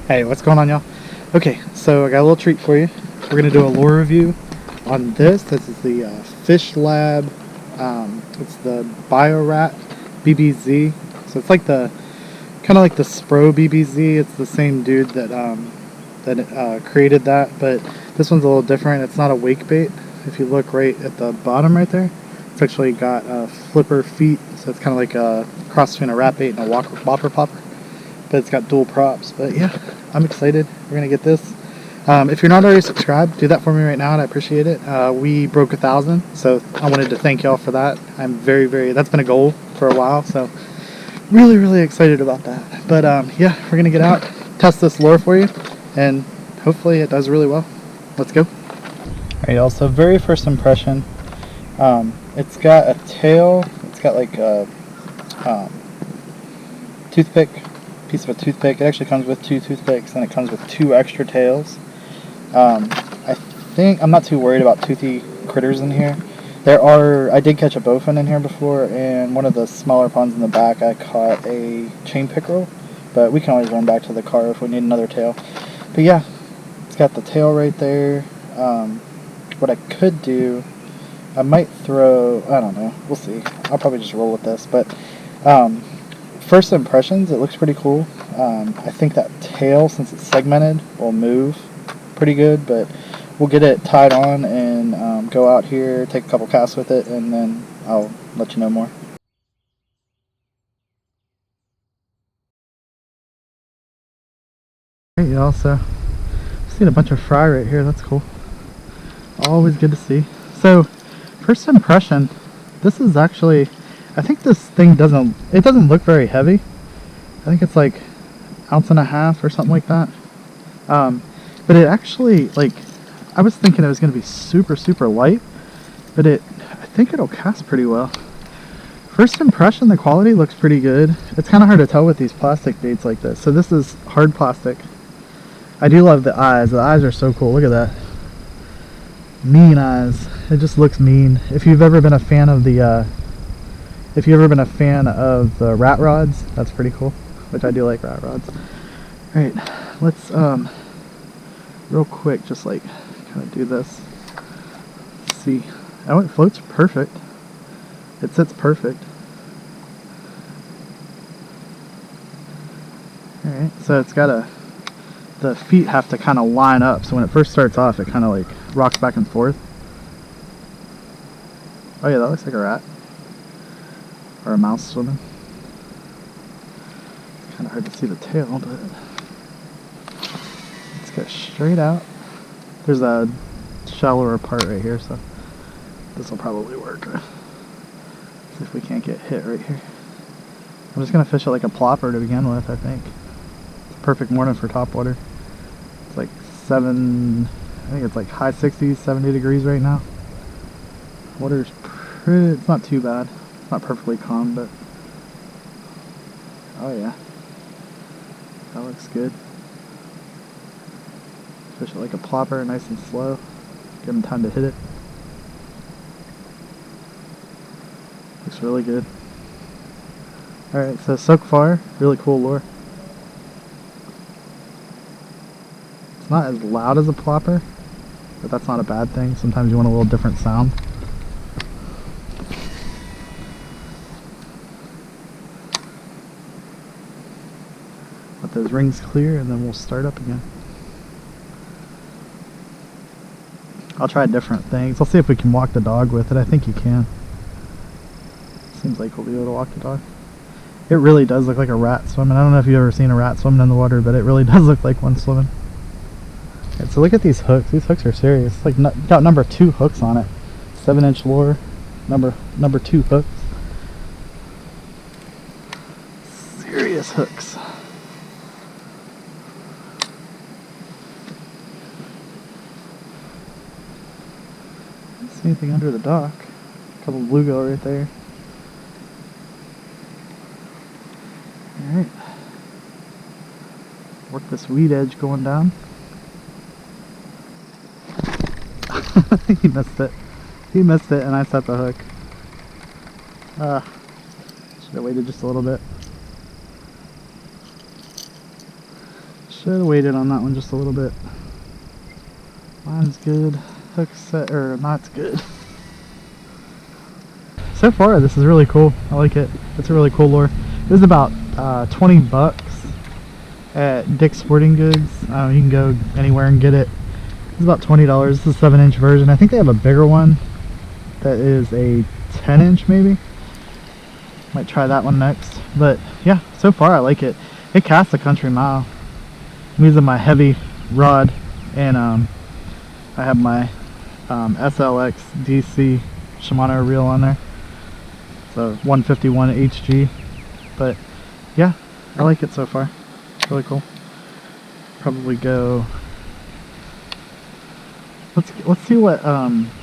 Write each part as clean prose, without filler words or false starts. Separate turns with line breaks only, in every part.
Hey, what's going on, y'all? Okay, so I got a little treat for you. We're gonna do a lure review on this. This is the FISHLAB. It's the BioRat BBZ. So it's like the kind of like the Spro BBZ. It's the same dude that created that, but this one's a little different. It's not a wake bait. If you look right at the bottom right there, it's actually got flipper feet. So it's kind of like a cross between a rat bait and a whopper popper. But it's got dual props. But yeah, I'm excited. We're gonna get this. If you're not already subscribed, do that for me right now, and I appreciate it. We broke 1,000, so I wanted to thank y'all for that. I'm very, that's been a goal for a while, so really excited about that. But yeah, we're gonna get out, test this lure for you, and hopefully it does really well. Let's go. Alright, y'all, so very first impression, it's got a tail. It's got like a toothpick, piece of a toothpick. It actually comes with 2 toothpicks, and it comes with 2 extra tails. I think I'm not too worried about toothy critters in here. I did catch a bowfin in here before, and one of the smaller ponds in the back I caught a chain pickerel, but we can always run back to the car if we need another tail. But yeah, it's got the tail right there. What I could do, I might throw, I don't know, we'll see. I'll probably just roll with this, but first impressions, it looks pretty cool. I think that tail, since it's segmented, will move pretty good, but we'll get it tied on and go out here, take a couple casts with it, and then I'll let you know more. Alright, y'all, so I've seen a bunch of fry right here. That's cool. Always good to see. So first impression, this is actually, I think this thing doesn't look very heavy. I think it's like 1.5 ounces or something like that. But it actually, like, I was thinking it was going to be super light, but I think it'll cast pretty well. First impression, the quality looks pretty good. It's kind of hard to tell with these plastic baits like this. So this is hard plastic. I do love the eyes. The eyes are so cool. Look at that. Mean eyes. It just looks mean. If you've ever been a fan of the rat rods, that's pretty cool, which I do like rat rods. Alright, let's real quick just like kind of do this. Let's see. Oh, it floats perfect. It sits perfect. Alright, so it's got the feet have to kind of line up, so when it first starts off it kind of like rocks back and forth. Oh yeah, that looks like a rat. Or a mouse swimming. It's kind of hard to see the tail, but let's go straight out. There's a shallower part right here, so this will probably work. See if we can't get hit right here. I'm just going to fish it like a plopper to begin with, I think. It's a perfect morning for topwater. It's like I think it's like high 60s, 70 degrees right now. Water's pretty, it's not too bad. Not perfectly calm, but oh yeah, that looks good. Fish it like a plopper, nice and slow. Give him time to hit it. Looks really good. Alright, so far, really cool lure. It's not as loud as a plopper, but that's not a bad thing. Sometimes you want a little different sound. Let those rings clear and then we'll start up again. I'll try different things. I'll see if we can walk the dog with it. I think you can. Seems like we'll be able to walk the dog. It really does look like a rat swimming. I don't know if you've ever seen a rat swimming in the water, but it really does look like one swimming. Right, so look at these hooks. These hooks are serious. It's like got number 2 hooks on it. 7-inch lure. Number 2 hooks. Serious hooks. See anything under the dock? A couple of bluegill right there. Alright. Work this weed edge going down. He missed it. He missed it and I set the hook. Should have waited just a little bit. Should have waited on that one just a little bit. Line's good. Hook set, or knot's good. So far, this is really cool. I like it. It's a really cool lure. It was about 20 bucks at Dick's Sporting Goods. You can go anywhere and get it. It's about $20. This is a 7-inch version. I think they have a bigger one that is a 10-inch maybe. Might try that one next. But yeah, so far I like it. It casts a country mile. I'm using my heavy rod, and I have my SLX DC Shimano reel on there. So 151 HG. But yeah, I like it so far. It's really cool. Probably go. Let's see what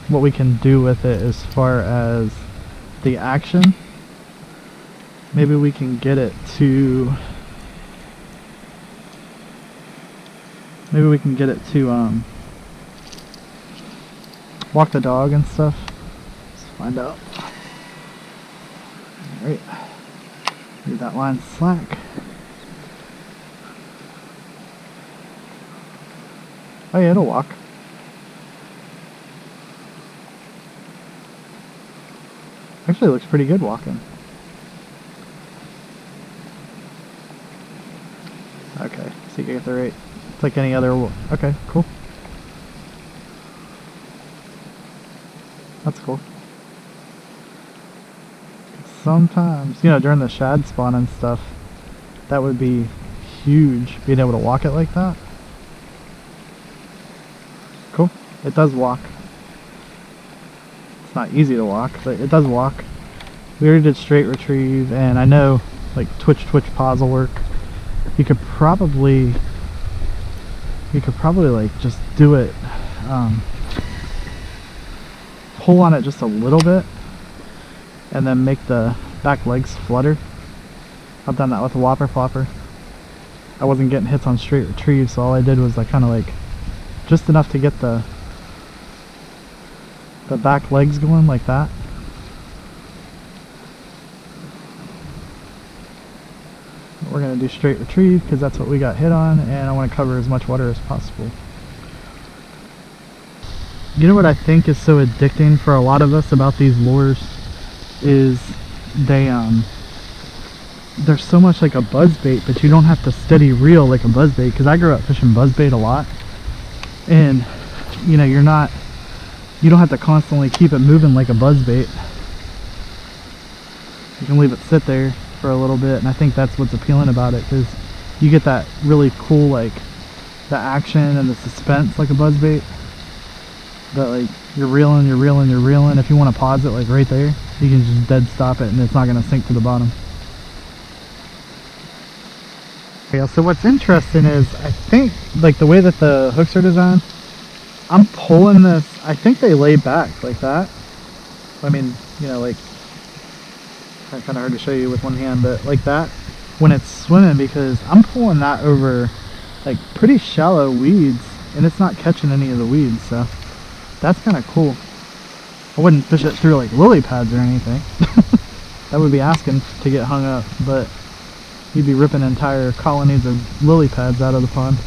we can do with it as far as the action. Maybe we can get it to. Maybe we can get it to walk the dog and stuff. Let's find out. Alright. Leave that line slack. Oh yeah, it'll walk. Actually, it looks pretty good walking. Okay, so you get the rate. It's like any other. Okay, cool. That's cool. Sometimes, you know, during the shad spawn and stuff, that would be huge, being able to walk it like that. Cool. It does walk. It's not easy to walk, but it does walk. We already did straight retrieve, and I know like twitch pause will work. You could probably like just do it, pull on it just a little bit and then make the back legs flutter. I've done that with a whopper flopper. I wasn't getting hits on straight retrieve, so all I did was I kind of like just enough to get the back legs going like that. We're going to do straight retrieve because that's what we got hit on, and I want to cover as much water as possible. You know what I think is so addicting for a lot of us about these lures is they're so much like a buzzbait, but you don't have to steady reel like a buzzbait, because I grew up fishing buzzbait a lot, and you know, you don't have to constantly keep it moving like a buzzbait. You can leave it sit there for a little bit, and I think that's what's appealing about it, because you get that really cool, like the action and the suspense like a buzzbait, but like you're reeling. If you want to pause it like right there, you can just dead stop it and it's not going to sink to the bottom. Yeah, so what's interesting is I think like the way that the hooks are designed, I'm pulling this, I think they lay back like that. I mean, you know, like kind of hard to show you with one hand, but like that when it's swimming, because I'm pulling that over like pretty shallow weeds and it's not catching any of the weeds, so that's kind of cool. I wouldn't fish it through like lily pads or anything. That would be asking to get hung up, but you'd be ripping entire colonies of lily pads out of the pond.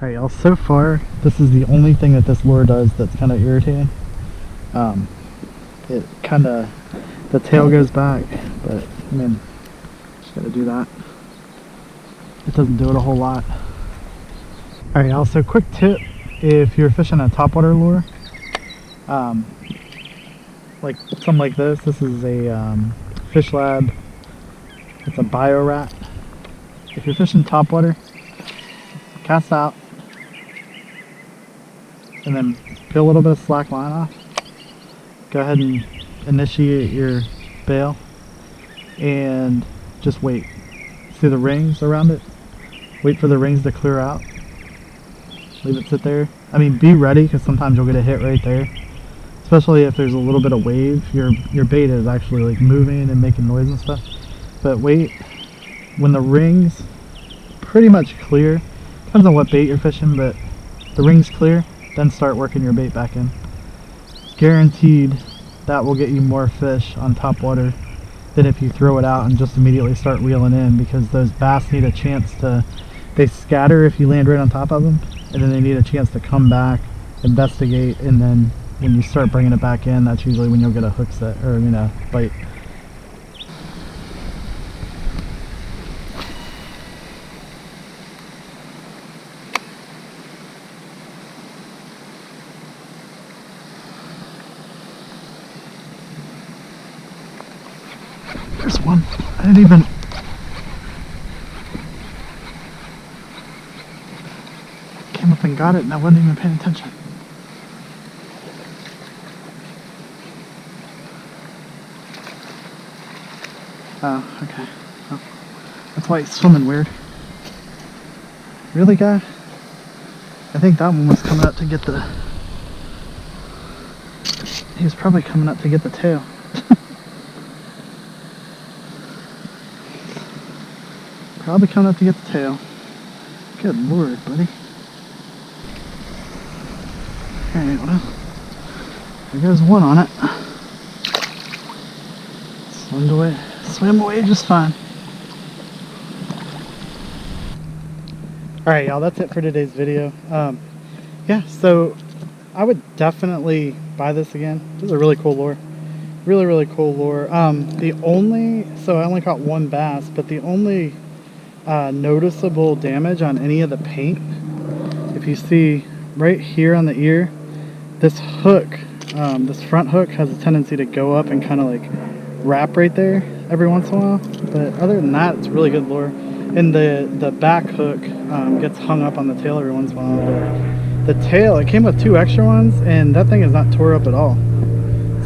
Alright y'all, so far this is the only thing that this lure does that's kind of irritating. It kind of, the tail goes back, but I mean, just gotta do that. It doesn't do it a whole lot. Alright y'all, so quick tip, if you're fishing a topwater lure, like something like this is a FISHLAB, it's a BioRat. If you're fishing topwater, cast out, and then peel a little bit of slack line off. Go ahead and initiate your bail and just wait. See the rings around it? Wait for the rings to clear out. Leave it sit there. I mean, be ready, because sometimes you'll get a hit right there. Especially if there's a little bit of wave. Your bait is actually like moving and making noise and stuff. But wait. When the rings pretty much clear, depends on what bait you're fishing, but the ring's clear, then start working your bait back in. Guaranteed that will get you more fish on top water than if you throw it out and just immediately start reeling in, because those bass need a chance to, they scatter if you land right on top of them, and then they need a chance to come back, investigate, and then when you start bringing it back in, that's usually when you'll get a hook set, or bite. There's one. I didn't even... Came up and got it and I wasn't even paying attention. Oh, okay. Oh, that's why he's swimming weird. Really, guy? I think that one was coming up to get the... He was probably coming up to get the tail. Probably coming up to get the tail. Good lord, buddy. Alright, well, there goes one on it. Swam away just fine. Alright, y'all, that's it for today's video. Yeah, so I would definitely buy this again. This is a really cool lure. Really, really cool lure. So I only caught one bass, but the only noticeable damage on any of the paint, if you see right here on the ear, this hook, this front hook has a tendency to go up and kind of like wrap right there every once in a while, but other than that, it's really good lure. And the back hook gets hung up on the tail every once in a while. The tail, it came with 2 extra ones, and that thing is not tore up at all.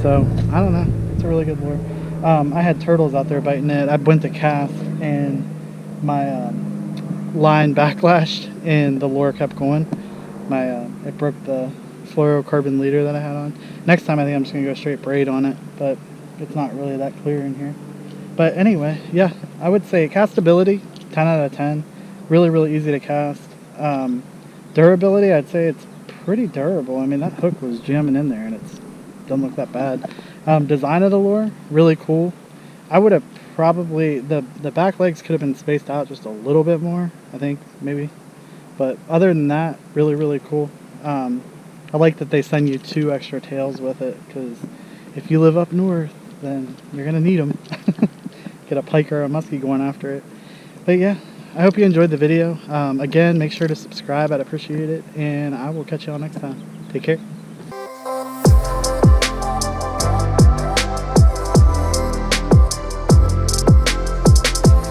So I don't know, it's a really good lure. I had turtles out there biting it. I went to cast and my line backlashed and the lure kept going. It broke the fluorocarbon leader that I had on. Next time I think I'm just gonna go straight braid on it, but it's not really that clear in here. But anyway, yeah, I would say castability 10 out of 10. Really, really easy to cast. Durability, I'd say it's pretty durable. I mean, that hook was jamming in there and it doesn't look that bad. Design of the lure, really cool. I would have probably, the back legs could have been spaced out just a little bit more, I think, maybe. But other than that, really, really cool. I like that they send you 2 extra tails with it, because if you live up north, then you're going to need them. Get a pike or a muskie going after it. But yeah, I hope you enjoyed the video. Again, make sure to subscribe. I'd appreciate it. And I will catch you all next time. Take care.